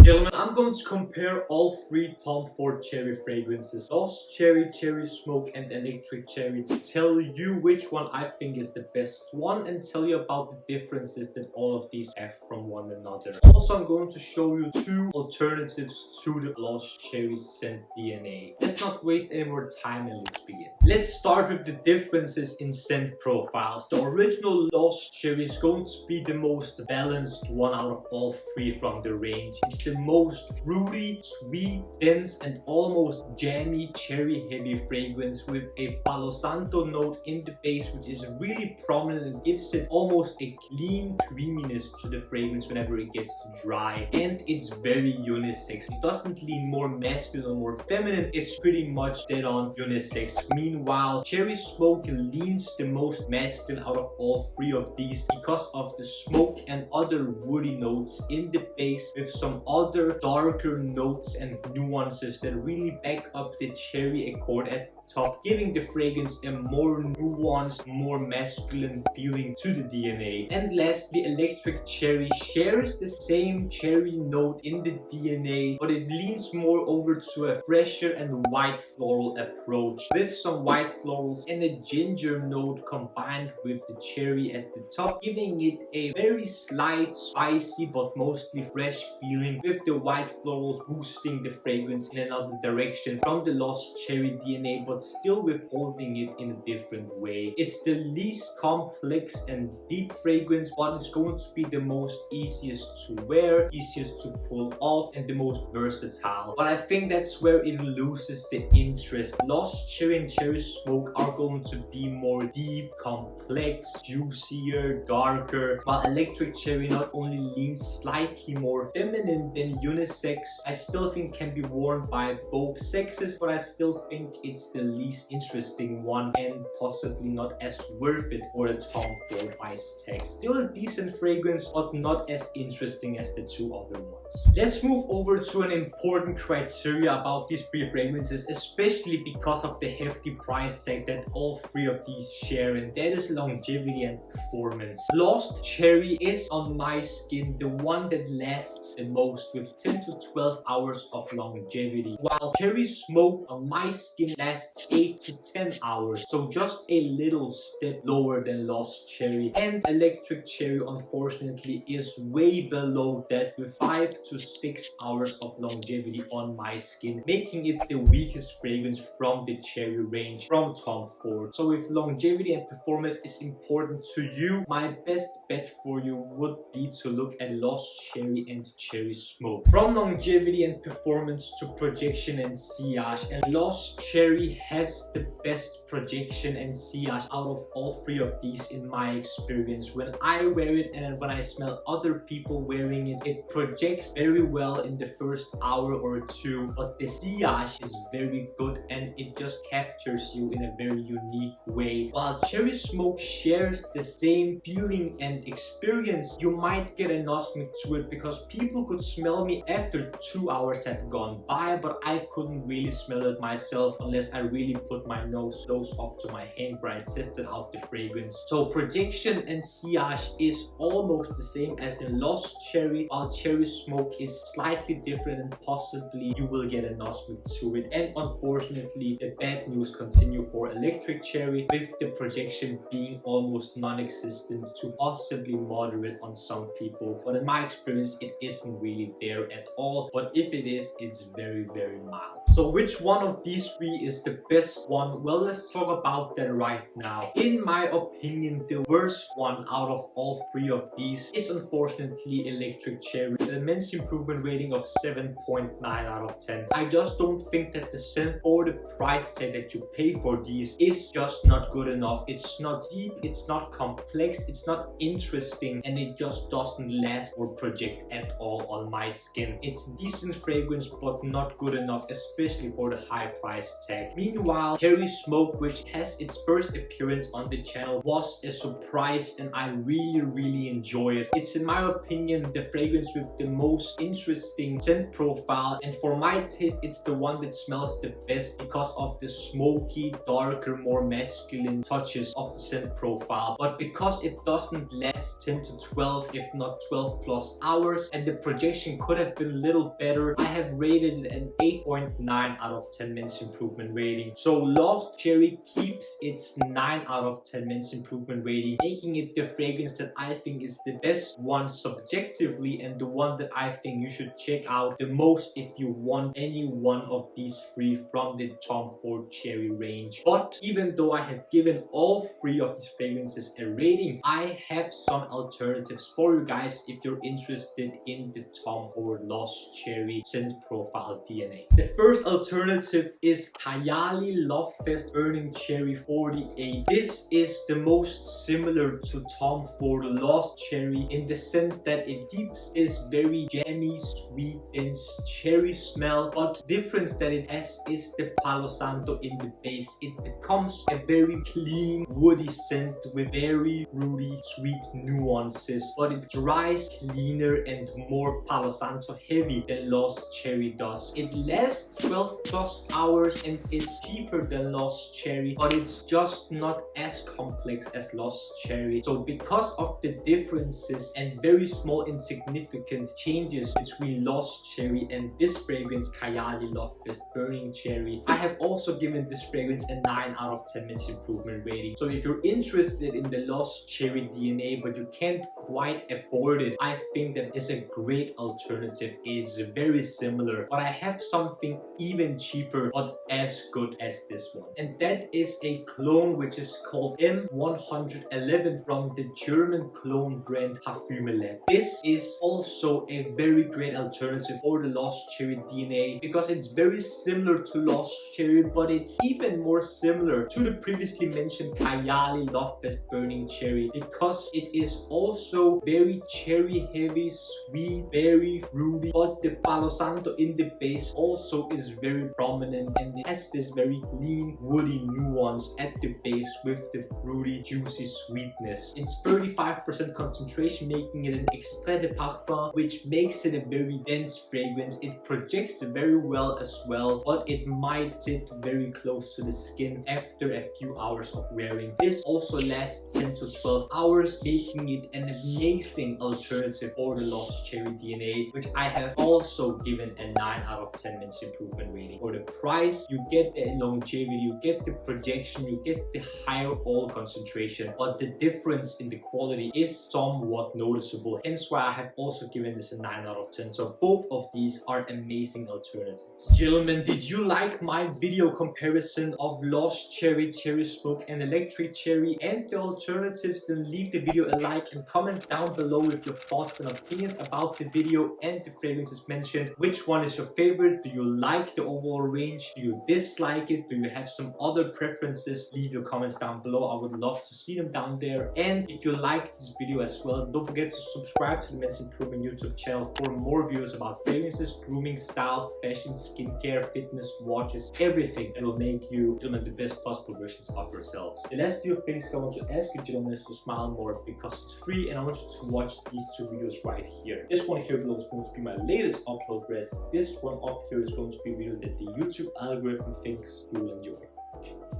Gentlemen, I'm going to compare all three Tom Ford cherry fragrances, Lost Cherry, Cherry Smoke and Electric Cherry, to tell you which one I think is the best one and tell you about the differences that all of these have from one another. Also, I'm going to show you two alternatives to the Lost Cherry scent DNA. Let's not waste any more time and let's begin. Let's start with the differences in scent profiles. The original Lost Cherry is going to be the most balanced one out of all three from the range. It's the most fruity, sweet, dense and almost jammy cherry heavy fragrance with a Palo Santo note in the base, which is really prominent and gives it almost a clean creaminess to the fragrance whenever it gets dry. And it's very unisex. It doesn't lean more masculine or more feminine, it's pretty much dead on unisex. Meanwhile, Cherry Smoke leans the most masculine out of all three of these because of the smoke and other woody notes in the base, with some other darker notes and nuances that really back up the cherry accord at top, giving the fragrance a more nuanced, more masculine feeling to the DNA. And lastly, Electric Cherry shares the same cherry note in the DNA, but it leans more over to a fresher and white floral approach, with some white florals and a ginger note combined with the cherry at the top, giving it a very slight, spicy but mostly fresh feeling, with the white florals boosting the fragrance in another direction from the Lost Cherry DNA, but still withholding it in a different way. It's the least complex and deep fragrance, but it's going to be the most easiest to wear, easiest to pull off, and the most versatile. But I think that's where it loses the interest. Lost Cherry and Cherry Smoke are going to be more deep, complex, juicier, darker, while Electric Cherry not only leans slightly more feminine than unisex, I still think can be worn by both sexes, but I still think it's the least interesting one and possibly not as worth it for the Tom Ford price tag. Still a decent fragrance, but not as interesting as the two other ones. Let's move over to an important criteria about these three fragrances, especially because of the hefty price tag that all three of these share, and that is longevity and performance. Lost Cherry is on my skin the one that lasts the most, with 10 to 12 hours of longevity, while Cherry Smoke on my skin lasts 8 to 10 hours, so just a little step lower than Lost Cherry. And Electric Cherry unfortunately is way below that, with 5 to 6 hours of longevity on my skin, making it the weakest fragrance from the cherry range from Tom Ford. So if longevity and performance is important to you, my best bet for you would be to look at Lost Cherry and Cherry Smoke. From longevity and performance to projection and sillage, and Lost Cherry has the best projection and sillage out of all three of these in my experience. When I wear it and when I smell other people wearing it, it projects very well in the first hour or two, but the sillage is very good and it just captures you in a very unique way. While Cherry Smoke shares the same feeling and experience, you might get a nosmic to it because people could smell me after 2 hours have gone by, but I couldn't really smell it myself unless I really put my nose close up to my hand where I tested out the fragrance. So projection and sillage is almost the same as the Lost Cherry, while Cherry Smoke is slightly different and possibly you will get a nosmic to it. And unfortunately, the bad news continue for Electric Cherry, with the projection being almost non-existent to possibly moderate on some people, but in my experience it isn't really there at all, but if it is, it's very mild. So which one of these three is the best one? Well, let's talk about that right now. In my opinion, the worst one out of all three of these is unfortunately Electric Cherry, with an immense improvement rating of 7.9 out of 10. I just don't think that the scent or the price tag that you pay for these is just not good enough. It's not deep, it's not complex, it's not interesting, and it just doesn't last or project at all on my skin. It's decent fragrance but not good enough, especially for the high price tag. Meanwhile, Cherry Smoke, which has its first appearance on the channel, was a surprise and I really enjoy it. It's in my opinion the fragrance with the most interesting scent profile, and for my taste it's the one that smells the best because of the smoky, darker, more masculine touches of the scent profile. But because it doesn't last 10 to 12 if not 12 plus hours and the projection could have been a little better, I have rated it an 8.9 out of 10 minutes improvement rating. So Lost Cherry keeps its 9 out of 10 minutes improvement rating, making it the fragrance that I think is the best one subjectively and the one that I think you should check out the most if you want any one of these three from the Tom Ford Cherry range. But even though I have given all three of these fragrances a rating, I have some alternatives for you guys if you're interested in the Tom Ford Lost Cherry scent profile DNA. The first alternative is Kayali Lovefest Burning Cherry 48. This is the most similar to Tom Ford Lost Cherry in the sense that it keeps this very jammy, sweet, dense cherry smell, but the difference that it has is the Palo Santo in the base. It becomes a very clean, woody scent with very fruity, sweet nuances, but it dries cleaner and more Palo Santo heavy than Lost Cherry does. It lasts 12 plus hours and is cheaper than Lost Cherry, but it's just not as complex as Lost Cherry. So because of the differences and very small insignificant changes between Lost Cherry and this fragrance, Kayali Lovefest Burning Cherry, I have also given this fragrance a 9 out of 10 minutes improvement rating. So if you're interested in the Lost Cherry DNA but you can't quite afford it, I think that is a great alternative. It's very similar, but I have something even cheaper but as good as this one, and that is a clone which is called M111 from the German clone brand Parfume Lab. This is also a very great alternative for the Lost Cherry DNA because it's very similar to Lost Cherry, but it's even more similar to the previously mentioned Kayali Lovefest Burning Cherry because it is also very cherry heavy, sweet, very fruity, but the Palo Santo in the base also is very prominent and it has this very clean, woody nuance at the base with the fruity, juicy sweetness. It's 35% concentration, making it an extrait de parfum, which makes it a very dense fragrance. It projects very well as well, but it might sit very close to the skin after a few hours of wearing. This also lasts 10 to 12 hours, making it an amazing alternative for the Lost Cherry DNA, which I have also given a 9 out of 10 minutes improvement rating. For the price, you get the longevity, you get the projection, you get the higher oil concentration, but the difference in the quality is somewhat noticeable, hence why I have also given this a 9 out of 10. So both of these are amazing alternatives. Gentlemen, did you like my video comparison of Lost Cherry, Cherry Smoke and Electric Cherry and the alternatives? Then leave the video a like and comment down below with your thoughts and opinions about the video and the fragrances mentioned. Which one is your favorite? Do you like the overall range? Do you dislike it? Do you have some other preferences? Leave your comments down below. I would love to see them down there. And if you liked this video as well, don't forget to subscribe to the Men's Improvement YouTube channel for more videos about fragrances, grooming, style, fashion, skincare, fitness, watches, everything that will make you, gentlemen, the best possible versions of yourselves. The last few things I want to ask you, gentlemen, is to smile more because it's free, and I want you to watch these two videos right here. This one here below is going to be my latest upload, whereas this one up here is going to be a video that the YouTube algorithm thinks you will enjoy.